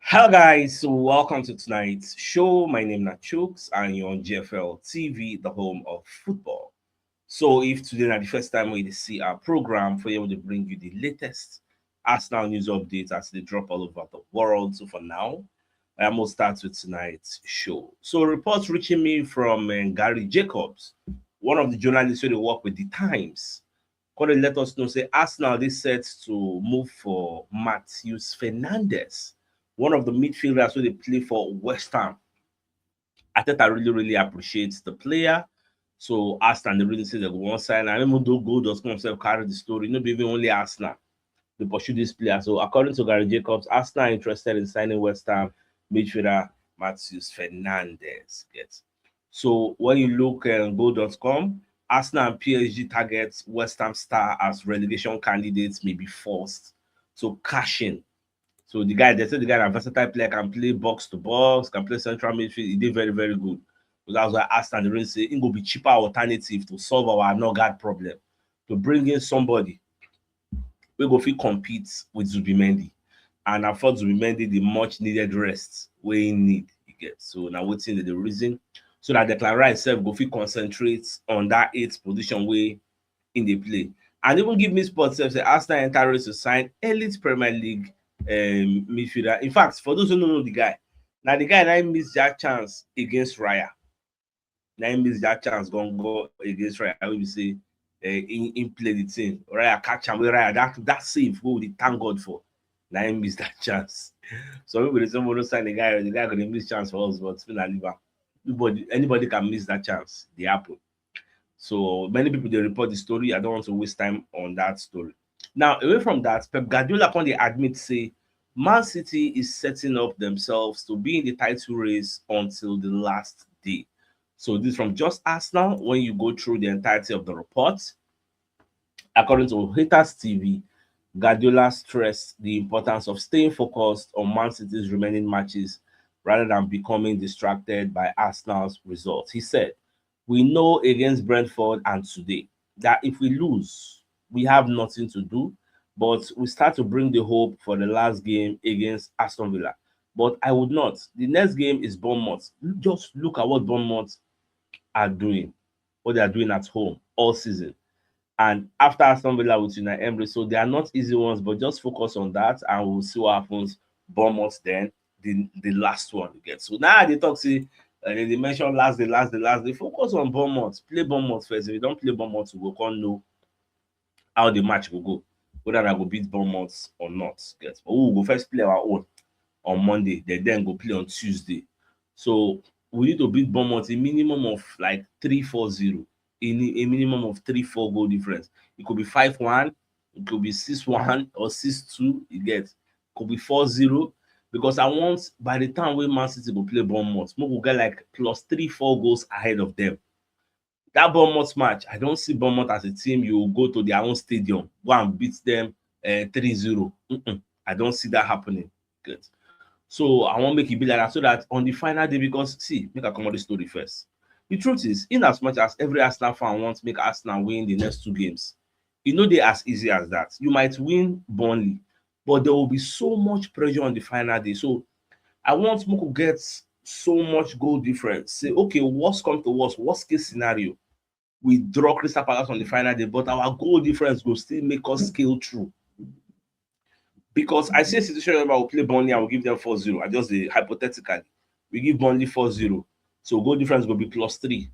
Hello guys, so welcome to tonight's show. My name is CHUKS and you're on GFL TV, the home of football. So if today is the first time we see our program, for you to bring you the latest Arsenal news updates as they drop all over the world. So for now, I'm going to start with tonight's show. So reports reaching me from Gary Jacobs, one of the journalists who work with the Times, going to let us know, say Arsenal is set to move for Matheus Fernandes, one of the midfielders who they play for West Ham. I think I really appreciate the player. So Arsenal, they really say they go one side. And even though Gold.com himself carry the story, not even only Arsenal, they pursue this player. So according to Gary Jacobs, Arsenal are interested in signing West Ham midfielder Matheus Fernandes. Yes. So when you look at Gold.com, Arsenal and PSG targets West Ham star as relegation candidates may be forced. So cashing. So they said the guy, a versatile player, can play box to box, can play central midfield. He did very good. So that's why Arsenal they really say it will be cheaper alternative to solve our no guard problem. To bring in somebody we go fit compete with Zubimendi and afford Zubimendi the much needed rest we need. You get so now wetin the reason so that Declan Rice sef go fit concentrate on that eighth position way in the play. And even give me sports sef say Arsenal enter race to sign elite Premier League midfielder. In fact, for those who don't know the guy, now the guy now miss that chance against Raya. Now he miss that chance go against Raya. We say in play the team. Raya catch him with Raya. That save we would thank God for. Now he miss that chance. So we will someone sign the guy gonna miss chance for us, but still anybody can miss that chance. They happen. So many people they report the story. I don't want to waste time on that story. Now, away from that, Pep Guardiola upon they admit say Man City is setting up themselves to be in the title race until the last day. So this from just Arsenal. When you go through the entirety of the report, according to Haters TV, Guardiola stressed the importance of staying focused on Man City's remaining matches rather than becoming distracted by Arsenal's results. He said, "We know against Brentford and today that if we lose, we have nothing to do, but we start to bring the hope for the last game against Aston Villa. But I would not. The next game is Bournemouth. Just look at what Bournemouth are doing, what they are doing at home all season. And after Aston Villa with United Emirates, so they are not easy ones, but just focus on that and we'll see what happens. Bournemouth then, the last one you get. So now they talk, see, they mention last day. Focus on Bournemouth. Play Bournemouth first. If you don't play Bournemouth, you go can't know how the match will go. Whether I go beat Bournemouth or not. Get. But we will go first play our own on Monday. They then go play on Tuesday. So we need to beat Bournemouth a minimum of like 3-4-0. In a minimum of 3-4 goal difference. It could be 5-1, it could be 6-1 or 6-2. You get. It could be 4-0. Because I want by the time we Man City go play Bournemouth, we will get like plus 3-4 goals ahead of them. That Bournemouth match, I don't see Bournemouth as a team you will go to their own stadium, go and beat them 3-0. I don't see that happening. Good. So I want make it be like that so that on the final day, because see, make I come on the story first. The truth is, in as much as every Arsenal fan wants to make Arsenal win the next two games, e no dey as easy as that. You might win Burnley, but there will be so much pressure on the final day. So I want Moko get so much goal difference. Say, okay, worst come to worst case scenario, we draw Crystal Palace on the final day, but our goal difference will still make us scale through. Because I see a situation where we'll play Burnley and we'll give them 4-0. I just hypothetically, we give Burnley 4-0. So goal difference will be +3.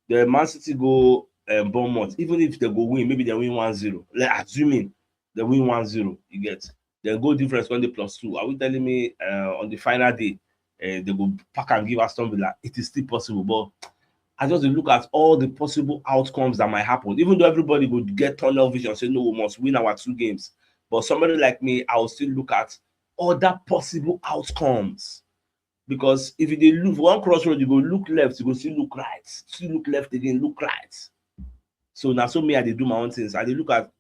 The Man City go Bournemouth. Even if they go win, maybe they win 1-0. Like, assuming they win 1-0, you get. Then goal difference when they +2. Are we telling me on the final day they go pack and give Aston Villa? It is still possible, but I just look at all the possible outcomes that might happen. Even though everybody would get tunnel vision, say no, we must win our two games. But somebody like me, I will still look at other possible outcomes. Because if you dey look one crossroad, you go look left, you go still look right, still look left again, look right. So now so me I dey do my own things. I dey look at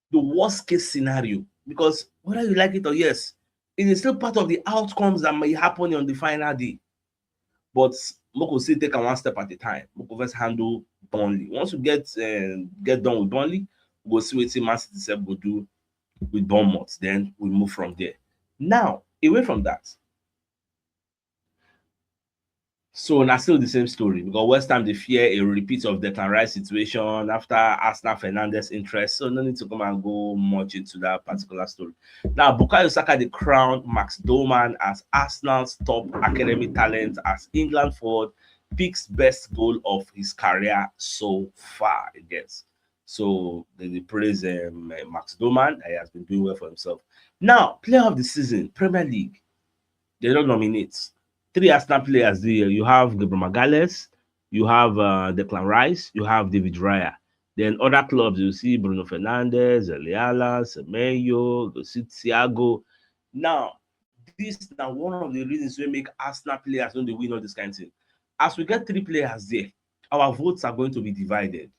the worst case scenario because whether you like it or yes, it is still part of the outcomes that may happen on the final day. But Moko still take one step at a time. Moko first handle Burnley. Once you get done with Burnley, we go see wetin Man City sef go do with Bournemouth. Then we move from there. Now, away from that, So now still the same story because West Ham they fear a repeat of the Declan Rice situation after Arsenal Fernandez interest. So no need to come and go much into that particular story. Now Bukayo Saka the crowned Max Doman as Arsenal's top academy talent as England forward picks best goal of his career so far, I guess. So they praise Max Doman. He has been doing well for himself. Now, player of the season, Premier League. They don't nominate. Three Arsenal players there. You have Gabriel Magalhaes, you have Declan Rice, you have David Raya. Then other clubs, you see Bruno Fernandes, Eliala, Semenyo, you see Thiago. Now, this now one of the reasons we make Arsenal players when they win all this kind of thing. As we get three players there, our votes are going to be divided.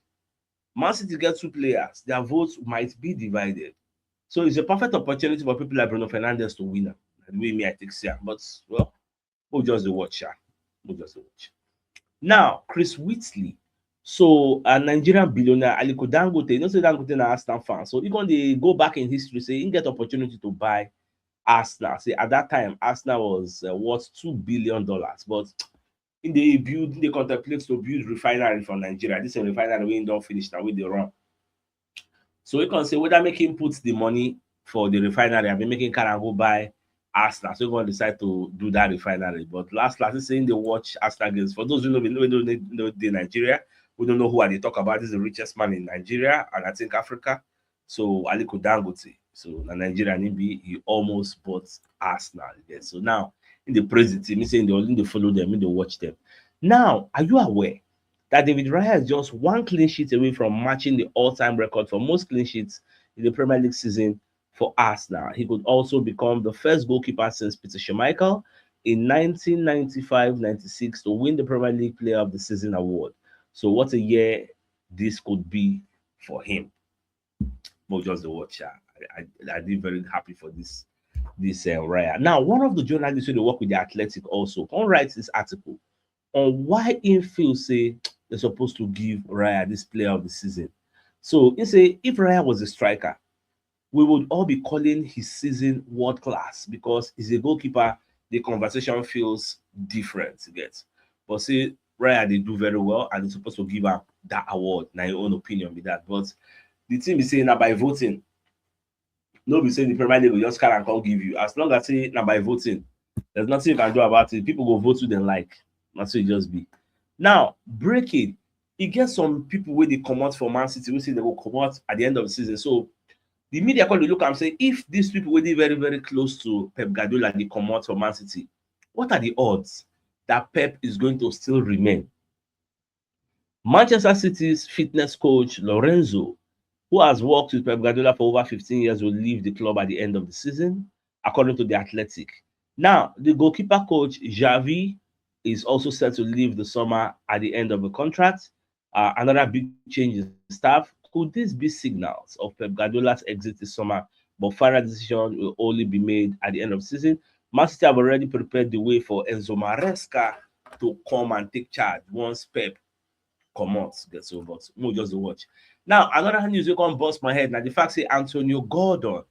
Man City get two players, their votes might be divided. So it's a perfect opportunity for people like Bruno Fernandes to win. The way me I think see am. But well, we'll just the watch. We'll just the watch. Now, Chris Whitley. So a Nigerian billionaire Aliko Dangote, you know say Dangote na Arsenal fan. So he going to go back in history, say he get opportunity to buy Arsenal. Say at that time, Arsenal was worth $2 billion. But in the contemplate to build refinery for Nigeria. This is a refinery we don't finish now with the run. So we can say whether make him put the money for the refinery, I've been making car go buy Arsenal. So we're going to decide to do that refinery. But last is saying they watch Arsenal games. For those who know, we don't know the Nigeria. We don't know who are they talk about. This is the richest man in Nigeria and I think Africa. So Aliko Dangote. So the Nigerian he almost bought Arsenal. Again. So now in the present team, he's saying they follow them, they watch them. Now, are you aware that David Raya is just one clean sheet away from matching the all-time record for most clean sheets in the Premier League season for Arsenal? He could also become the first goalkeeper since Peter Schmeichel in 1995-96 to win the Premier League Player of the Season award. So what a year this could be for him. But just the watch. I did very happy for this Raya. Now, one of the journalists who work with the Athletic also can write this article on why him feel say they're supposed to give Raya this player of the season. So he say if Raya was a striker, we would all be calling his season world class because he's a goalkeeper. The conversation feels different, you get. But say Raya they do very well and they're supposed to give her that award. Now your own opinion with that. But the team is saying that by voting, no be saying the Premier League will just carry and come give you. As long as say now by voting, there's nothing you can do about it. People go vote who they like. That's what it just be. Now, breaking, e get some people wey dey comot for Man City wey say they go comot at the end of the season. So the media come dey look am say if these people wey dey very very close to Pep Guardiola dey comot for Man City, what are the odds that Pep is going to still remain? Manchester City's fitness coach Lorenzo, who has worked with Pep Guardiola for over 15 years, will leave the club at the end of the season, according to the Athletic. Now, the goalkeeper coach Xavi is also set to leave the summer at the end of the contract. Another big change in staff. Could this be signals of Pep Guardiola's exit this summer? But final decision will only be made at the end of the season. Man City have already prepared the way for Enzo Maresca to come and take charge once Pep comes. So, but we'll just watch. Now, another news will come bust my head. Now, the fact say Antonio Gordon,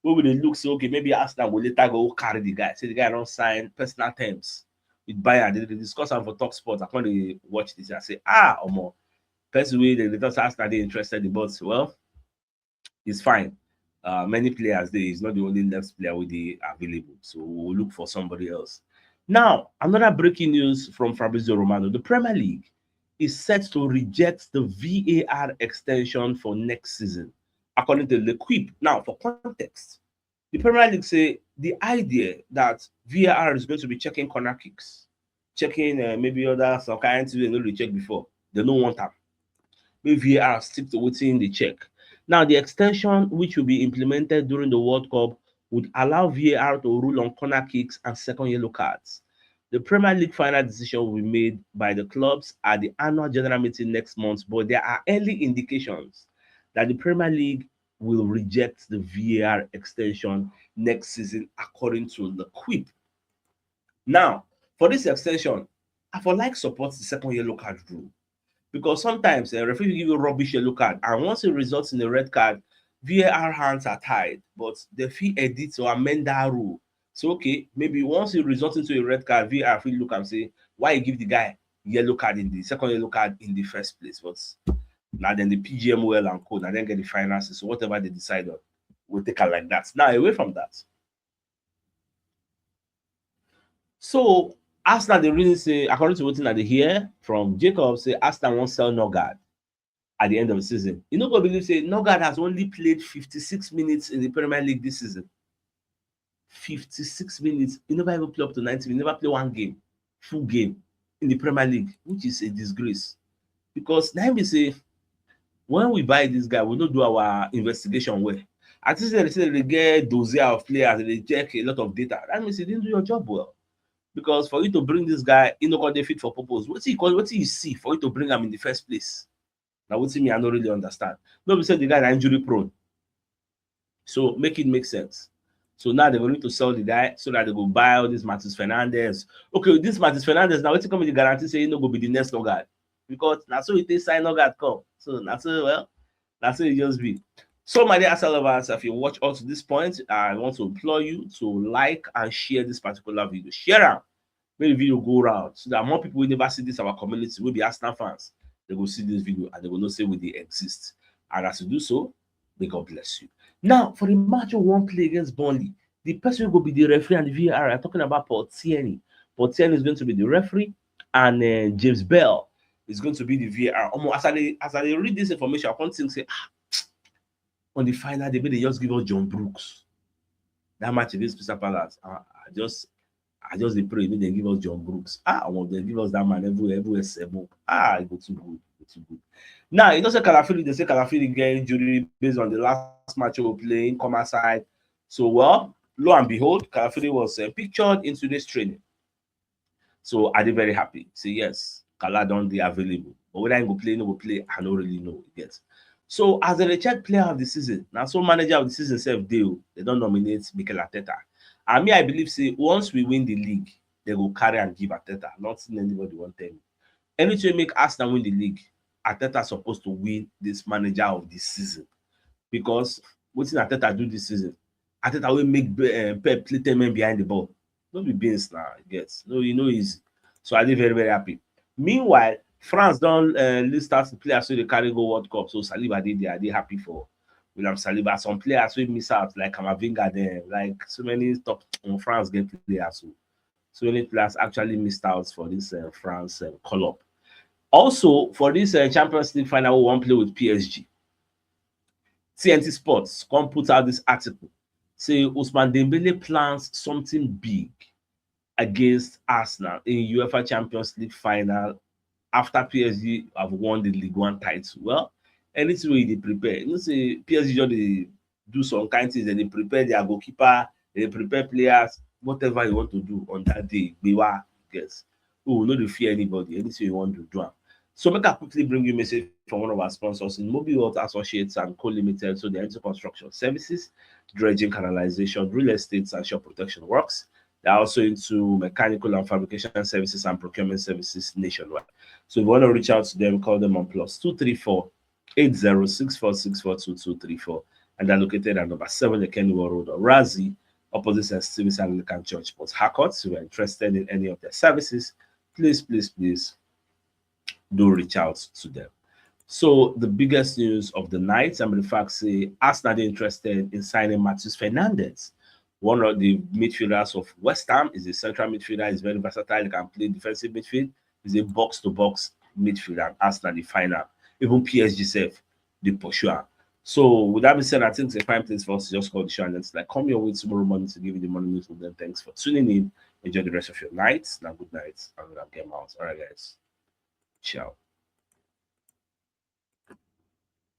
where will they look say, okay, maybe Arsenal will later go carry the guy. Say the guy don't sign personal terms with Bayern. They discuss am for Talk Sport. I can't watch this. I say, Omo, person way they just ask that they interested in, but well, it's fine. Many players there is not the only next player with the available, so we'll look for somebody else. Now, another breaking news from Fabrizio Romano: the Premier League is set to reject the VAR extension for next season, according to L'Equipe. Now, for context, the Premier League say the idea that VAR is going to be checking corner kicks, checking maybe other some kind of they know check before. They don't want that. Maybe VAR stick to within the check. Now, the extension which will be implemented during the World Cup would allow VAR to rule on corner kicks and second yellow cards. The Premier League final decision will be made by the clubs at the annual general meeting next month, but there are early indications that the Premier League will reject the VAR extension next season, according to the Quip. Now, for this extension, I for like support the second yellow card rule because sometimes a referee will give you a rubbish yellow card, and once it results in a red card, VAR hands are tied, but the fee edit or amend that rule. So okay, maybe once it results into a red card, VAR will look and say why you give the guy yellow card in the second yellow card in the first place? But now then the PGMOL and code, and then get the finances. So whatever they decide on, we'll take it like that. Now away from that. So Arsenal, they really say, according to what they hear from Jacob, say Arsenal won't sell Nogard at the end of the season. You know, go believe say Nogard has only played 56 minutes in the Premier League this season. 56 minutes. He never even play up to 90 minutes. He never play one game, full game in the Premier League, which is a disgrace. Because now we say, when we buy this guy, we don't do our investigation well. At least they say they get dossier of players, they check a lot of data. That means you didn't do your job well. Because for you to bring this guy, you know, they fit for purpose. What do you see for you to bring him in the first place? Now, what me, I don't really understand. Nobody said the guy is injury prone. So make it make sense. So now they're going to sell the guy so that they go buy all this Matheus Fernandes. Okay, this Matheus Fernandes, now what's come with the guarantee say you know go be the next Nogard? Because that's so it is sign Nogard come. So that's it, well, that's it just be. So my dear Arsenal lovers, if you watch up to this point, I want to implore you to like and share this particular video. Share them. Make the video go around so that more people will never see this our community will be Arsenal fans. They will see this video and they will not say where they exist. And as you do so, may God bless you. Now, for the match of one play against Burnley, the person who will be the referee and the VAR, I'm talking about Paul Tierney. Paul Tierney is going to be the referee, and James Bell is going to be the VAR. As I read this information, I can't think say, on the final day, they just give us John Brooks. That match against Crystal Palace, I just pray they give us John Brooks. I want they give us that man everywhere. It go too good. Too good. Now, it doesn't Calafili, they say Calafili get injury based on the last match we were playing, come aside. So, well, lo and behold, Calafili was pictured in today's training. So, are they very happy? Say, yes, Kala don't be available. But whether I go play, no go play, I don't really know yet. So, as a check player of the season, now so manager of the season self deal, they don't nominate Mikel Arteta. And me, I believe, say, once we win the league, they will carry and give Arteta. Not seeing anybody want them. Anything make Arsenal win the league, Arteta supposed to win this manager of the season. Because what did Arteta do this season? Arteta will make Pep play 10 men behind the ball. Don't be beans now, yes. No, you know easy. So I did very, very happy. Meanwhile, France don't list out the players so they carry go World Cup. So Saliba did there. They happy for William Saliba. Some players will miss out, like Kamavinga there. Like so many top France get players. So many players actually missed out for this France call-up. Also, for this Champions League final, we won't play with PSG. TNT Sports come put out this article. Say Ousmane Dembele plans something big against Arsenal in UEFA Champions League final after PSG have won the League One title. Well, anything way they prepare. You know, say PSG just they do some kind of things and they prepare their goalkeeper, they prepare players, whatever you want to do on that day. Biwa, guess. Oh, no, they fear anybody. Anything you want to do. So make I quickly bring you a message from one of our sponsors in Mobile World Associates and Co-Limited. So they're into construction services, dredging, canalization, real estate, and shop protection works. They're also into mechanical and fabrication services and procurement services nationwide. So if you want to reach out to them, call them on +234 8064642234, and they're located at number 7 Kennywood Road, or Razi, opposite St. Stephen's Anglican Church, Port Harcourt. If you're interested in any of their services, please do reach out to them. So the biggest news of the night, I'm in fact say Arsenal interested in signing Matheus Fernandes. One of the midfielders of West Ham is a central midfielder. He's very versatile. He can play defensive midfield. He's a box-to-box midfielder. Arsenal the final. Even PSG self, the pursuer. So with that being said, I think it's a fine place for us to just call the show and it's like come your way tomorrow morning to give you the morning news from them. Thanks for tuning in. Enjoy the rest of your night. Now good night. I'm gonna get out. All right, guys. Ciao.